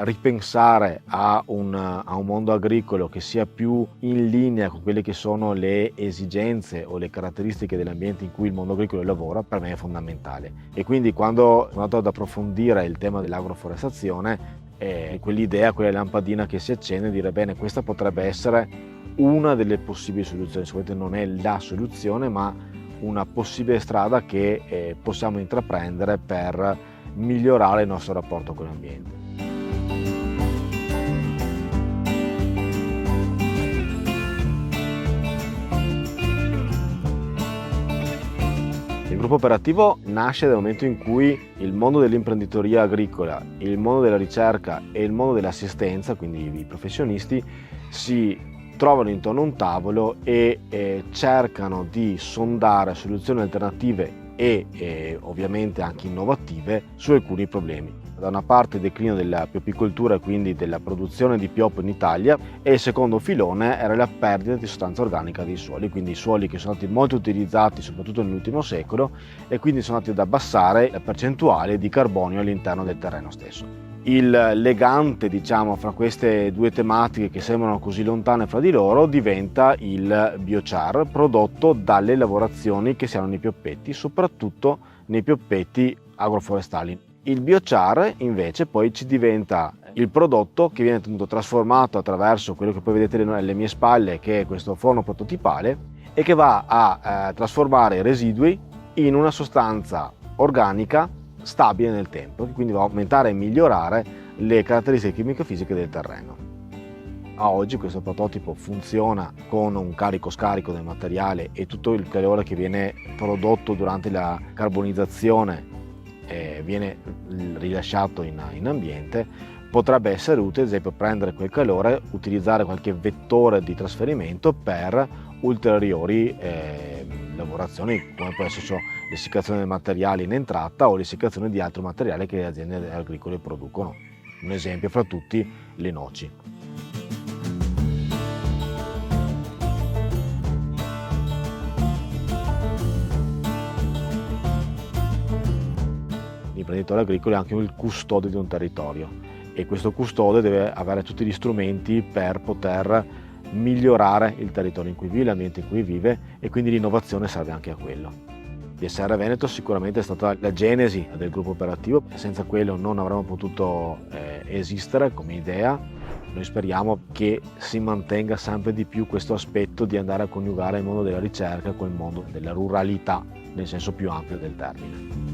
ripensare a un mondo agricolo che sia più in linea con quelle che sono le esigenze o le caratteristiche dell'ambiente in cui il mondo agricolo lavora, per me è fondamentale. E quindi quando sono andato ad approfondire il tema dell'agroforestazione, quell'idea, quella lampadina che si accende, dire bene, questa potrebbe essere una delle possibili soluzioni. Sicuramente non è la soluzione, ma una possibile strada che possiamo intraprendere per migliorare il nostro rapporto con l'ambiente. Il gruppo operativo nasce dal momento in cui il mondo dell'imprenditoria agricola, il mondo della ricerca e il mondo dell'assistenza, quindi i professionisti, si trovano intorno a un tavolo e cercano di sondare soluzioni alternative e ovviamente anche innovative su alcuni problemi. Da una parte il declino della bioapicoltura, quindi della produzione di biopo in Italia, e il secondo filone era la perdita di sostanza organica dei suoli, quindi i suoli che sono stati molto utilizzati soprattutto nell'ultimo secolo e quindi sono andati ad abbassare la percentuale di carbonio all'interno del terreno stesso. Il legante, diciamo, fra queste due tematiche che sembrano così lontane fra di loro diventa il biochar prodotto dalle lavorazioni che si hanno nei pioppetti, soprattutto nei pioppetti agroforestali. Il biochar invece poi ci diventa il prodotto che viene trasformato attraverso quello che poi vedete alle mie spalle, che è questo forno prototipale, e che va a trasformare i residui in una sostanza organica stabile nel tempo, che quindi va a aumentare e migliorare le caratteristiche chimico-fisiche del terreno. A oggi questo prototipo funziona con un carico-scarico del materiale e tutto il calore che viene prodotto durante la carbonizzazione viene rilasciato in ambiente. Potrebbe essere utile, ad esempio, prendere quel calore, utilizzare qualche vettore di trasferimento per ulteriori lavorazioni, come può essere l'essiccazione del materiale in entrata o l'essiccazione di altro materiale che le aziende agricole producono. Un esempio fra tutti, le noci. L'imprenditore agricolo è anche il custode di un territorio e questo custode deve avere tutti gli strumenti per poter migliorare il territorio in cui vive, l'ambiente in cui vive, e quindi l'innovazione serve anche a quello. DSR Veneto sicuramente è stata la genesi del gruppo operativo, senza quello non avremmo potuto esistere come idea. Noi speriamo che si mantenga sempre di più questo aspetto di andare a coniugare il mondo della ricerca con il mondo della ruralità nel senso più ampio del termine.